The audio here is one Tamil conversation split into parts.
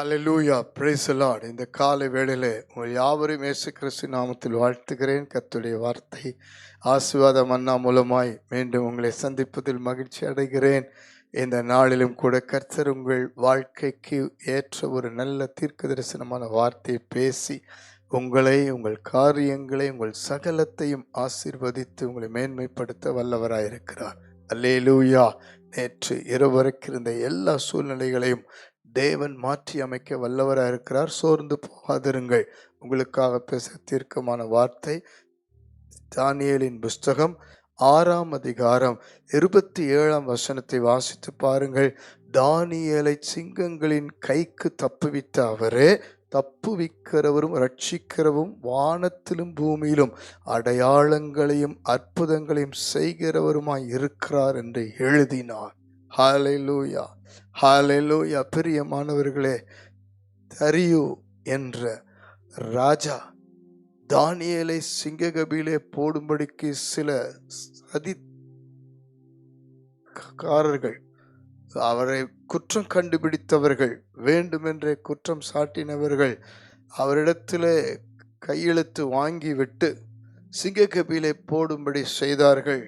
Hallelujah, praise the Lord. இந்த காலை வேளையிலே உங்கள் யாவரையும் இயேசு கிறிஸ்து நாமத்தில் வாழ்த்துகிறேன். கர்த்தருடைய வார்த்தை ஆசீர்வாத மன்னா மூலமாய் மீண்டும் உங்களை சந்திப்பதில் மகிழ்ச்சி அடைகிறேன். இந்த நாளிலும் கூட கர்த்தர் உங்கள் வாழ்க்கைக்கு ஏற்ற ஒரு நல்ல தீர்க்க தரிசனமான வார்த்தையை பேசி உங்களை, உங்கள் காரியங்களை, உங்கள் சகலத்தையும் ஆசீர்வதித்து உங்களை மேன்மைப்படுத்த வல்லவராயிருக்கிறார். அல்லேலூயா. நேற்று இரவு வரைக்கும் இருந்த எல்லா சூழ்நிலைகளையும் தேவன் மாற்றி அமைக்க வல்லவராக இருக்கிறார். சோர்ந்து போகாதிருங்கள். உங்களுக்காக பேச தீர்க்கமான வார்த்தை தானியேலின் புஸ்தகம் 6ஆம் அதிகாரம் 27ஆம் வசனத்தை வாசித்து பாருங்கள். தானியேலை சிங்கங்களின் கைக்கு தப்புவித்த அவரே தப்புவிக்கிறவரும் ரட்சிக்கிறவும் வானத்திலும் பூமியிலும் அடையாளங்களையும் அற்புதங்களையும் செய்கிறவருமாய் இருக்கிறார் என்று எழுதினார். ஹல்லேலூயா, ஹல்லேலூயா. பிரியமானவர்களே, தரியு என்ற ராஜா தானியேலை சிங்ககபிலே போடும்படிக்கு சில சதிகாரர்கள், அவரை குற்றம் கண்டுபிடித்தவர்கள், வேண்டுமென்றே குற்றம் சாட்டினவர்கள் அவரிடத்திலே கையெழுத்து வாங்கிவிட்டு சிங்ககபிலே போடும்படி செய்தார்கள்.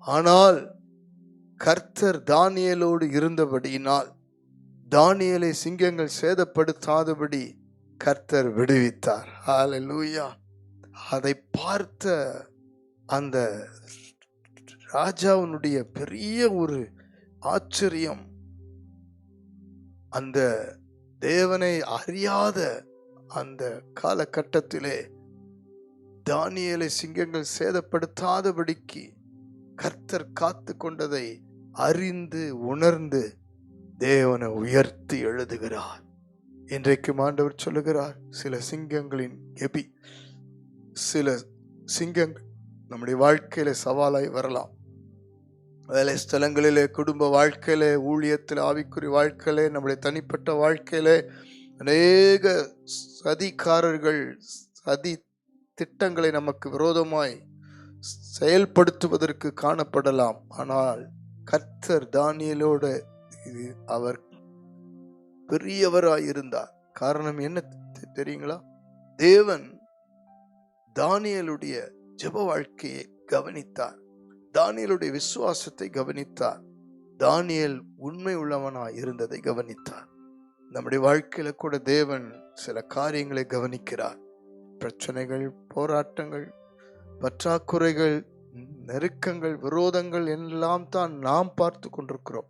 ஆனால் கர்த்தர் தானியேலோடு இருந்தபடியினால் தானியேலை சிங்கங்கள் சேதப்படுத்தாதபடி கர்த்தர் விடுவித்தார். ஹல்லேலூயா. அதை பார்த்த அந்த ராஜாவினுடைய பெரிய ஒரு ஆச்சரியம், அந்த தேவனை அறியாத அந்த காலகட்டத்திலே தானியேலை சிங்கங்கள் சேதப்படுத்தாதபடிக்கு கர்த்தர் காத்து கொண்டதை அறிந்து உணர்ந்து தேவனை உயர்த்தி எழுதுகிறார். இன்றைக்கு ஆண்டவர் சொல்லுகிறார், சில சிங்கங்களின் கெபி, சில சிங்கங்கள் நம்முடைய வாழ்க்கையில சவாலாய் வரலாம். வேலை ஸ்தலங்களிலே, குடும்ப வாழ்க்கையிலே, ஊழியத்தில், ஆவிக்குறி வாழ்க்கையிலே, நம்முடைய தனிப்பட்ட வாழ்க்கையிலே அநேக சதிகாரர்கள் சதி திட்டங்களை நமக்கு விரோதமாய் செயல்படுத்துவதற்கு காணப்படலாம். ஆனால் கர்த்தர் தானியேலோடு அவர் பெரியவராயிருந்தார். காரணம் என்ன தெரியுங்களா? தேவன் தானியேலுடைய ஜெப வாழ்க்கையை கவனித்தார். தானியேலுடைய விசுவாசத்தை கவனித்தார். தானியேல் உண்மை உள்ளவனாய் இருந்ததை கவனித்தார். நம்முடைய வாழ்க்கையில கூட தேவன் சில காரியங்களை கவனிக்கிறார். பிரச்சனைகள், போராட்டங்கள், பற்றாக்குறைகள், நெருக்கங்கள், விரோதங்கள் எல்லாம் தான் நாம் பார்த்து கொண்டிருக்கிறோம்.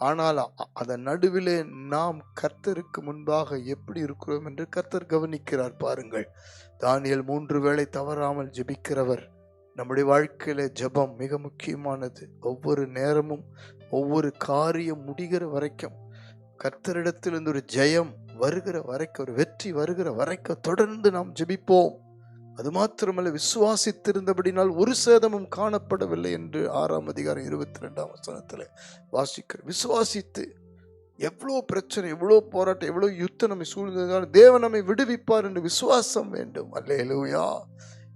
ஆனால் அதன் நடுவிலே நாம் கர்த்தருக்கு முன்பாக எப்படி இருக்கிறோம் என்று கர்த்தர் கவனிக்கிறார். பாருங்கள், தானியேல் 3 வேளை தவறாமல் ஜெபிக்கிறவர். நம்முடைய வாழ்க்கையில ஜெபம் மிக முக்கியமானது. ஒவ்வொரு நேரமும், ஒவ்வொரு காரியம் முடிகிற வரைக்கும், கர்த்தரிடத்திலிருந்து ஒரு ஜெயம் வருகிற வரைக்கும், ஒரு வெற்றி வருகிற வரைக்கும் தொடர்ந்து நாம் ஜெபிப்போம். அது மாத்திரமல்ல, விசுவாசித்திருந்தபடினால் ஒரு சேதமும் காணப்படவில்லை என்று 6ஆம் அதிகாரம் 22ஆம் வசனத்தில் வாசிக்கிறோம். விசுவாசித்து எவ்வளோ பிரச்சனை, எவ்வளோ போராட்டம், எவ்வளோ யுத்தம் நம்மை சூழ்ந்தாலும் தேவன் நம்மை விடுவிப்பார் என்று விசுவாசம் வேண்டும். அல்லேலூயா.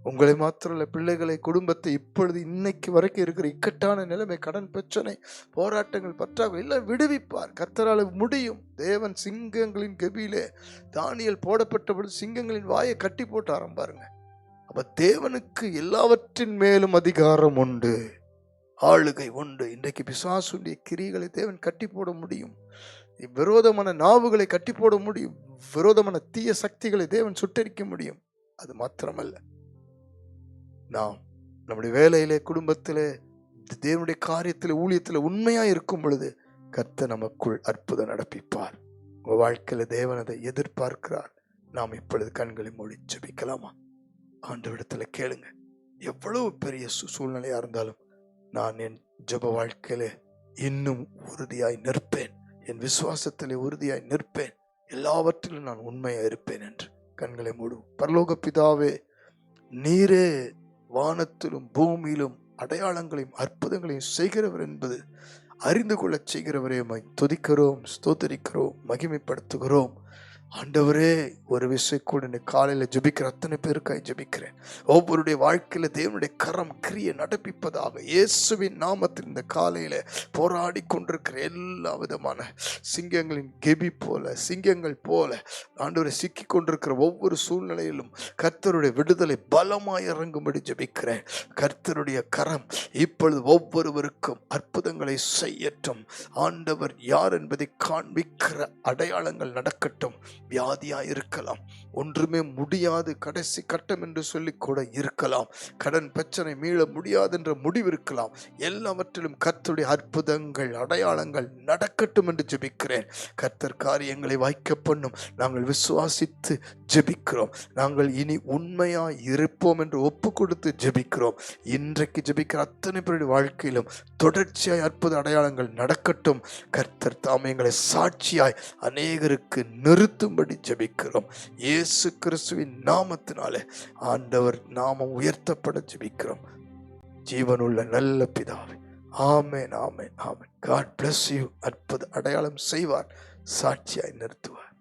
உங்களை மாத்திரமல்ல, பிள்ளைகளை, குடும்பத்தை, இப்பொழுது இன்னைக்கு வரைக்கும் இருக்கிற இக்கட்டான நிலைமை, கடன் பிரச்சனை, போராட்டங்கள், பற்றாக்குறை எல்லாம் விடுவிப்பார். கர்த்தரால் முடியும். தேவன் சிங்கங்களின் கெபியிலே தானியேல் போடப்பட்டபடி சிங்கங்களின் வாயை கட்டி போட்டு ஆரம்பாருங்க. அப்ப தேவனுக்கு எல்லாவற்றின் மேலும் அதிகாரம் உண்டு, ஆளுகை உண்டு. இன்றைக்கு பிசாசுடைய கிரிகளை தேவன் கட்டி போட முடியும். விரோதமான நாவுகளை கட்டி போட முடியும். விரோதமான தீய சக்திகளை தேவன் சுட்டரிக்க முடியும். அது மாத்திரமல்ல, நாம் நம்முடைய வேலையிலே, குடும்பத்திலே, தேவனுடைய காரியத்திலே, ஊழியத்திலே உண்மையா இருக்கும் பொழுது கர்த்தர் நமக்குள் அற்புதம் நடப்பிப்பார். உங்க வாழ்க்கையில தேவன் அதை எதிர்பார்க்கிறார். நாம் இப்பொழுது கண்களை மூடி ஜெபிக்கலாமா? ஆண்டவரிடத்துல கேளுங்க. எவ்வளவு பெரிய சூழ்நிலையா இருந்தாலும் நான் என் ஜெப வாழ்க்கையில இன்னும் உறுதியாய் நிற்பேன், என் விசுவாசத்திலே உறுதியாய் நிற்பேன், எல்லாவற்றிலும் நான் உண்மையா இருப்பேன் என்று கண்களை மூடும். பரலோக பிதாவே, நீரே வானத்திலும் பூமியிலும் அடையாளங்களையும் அற்புதங்களையும் செய்கிறவர் என்பது அறிந்து கொள்ள செய்கிறவரே துதிக்கிறோம், ஸ்தோத்தரிக்கிறோம், மகிமைப்படுத்துகிறோம். ஆண்டவரே, ஒரு விஷயம் கூட இன்னைக்கு காலையில ஜெபிக்கிற அத்தனை பேருக்காய் ஜெபிக்கிறேன். ஒவ்வொருடைய வாழ்க்கையில தேவனுடைய கரம் கிரியை நடப்பிப்பதாக இயேசுவின் நாமத்தில் இந்த காலையில போராடி கொண்டிருக்கிற எல்லா விதமான சிங்கங்களின் கெபி போல, சிங்கங்கள் போல ஆண்டவரை சிக்கி கொண்டிருக்கிற ஒவ்வொரு சூழ்நிலையிலும் கர்த்தருடைய விடுதலை பலமாய் இறங்கும்படி ஜெபிக்கிறேன். கர்த்தருடைய கரம் இப்பொழுது ஒவ்வொருவருக்கும் அற்புதங்களை செய்யட்டும். ஆண்டவர் யார் என்பதை காண்பிக்கிற அடையாளங்கள் நடக்கட்டும். வியாதியா இருக்கலாம், ஒன்றுமே முடியாது கடைசி கட்டம் என்று சொல்லி கூட இருக்கலாம், கடன் பிரச்சனை மீள முடியாது என்ற முடிவு இருக்கலாம். எல்லாவற்றிலும் கர்த்தருடைய அற்புதங்கள் அடையாளங்கள் நடக்கட்டும் என்று ஜெபிக்கிறேன். கர்த்தர் காரியங்களை வாய்க்க பண்ணும். நாங்கள் விசுவாசித்து ஜெபிக்கிறோம். நாங்கள் இனி உண்மையாய் இருப்போம் என்று ஒப்பு கொடுத்து ஜெபிக்கிறோம். இன்றைக்கு ஜெபிக்கிற அத்தனை பேருடைய வாழ்க்கையிலும் தொடர்ச்சியாய் அற்புத அடையாளங்கள் நடக்கட்டும். கர்த்தர் தாமே எங்களை சாட்சியாய் அநேகருக்கு நிறுத்தும்படி ஜெபிக்கிறோம். இயேசு கிறிஸ்துவின் நாமத்தினாலே ஆண்டவர் நாமம் உயர்த்தப்பட ஜெபிக்கிறோம். ஜீவனுள்ள நல்ல பிதாவே, ஆமென், ஆமென், ஆமென். God bless you. அற்புத அடையாளம் செய்வார், சாட்சியாய் நிறுத்துவார்.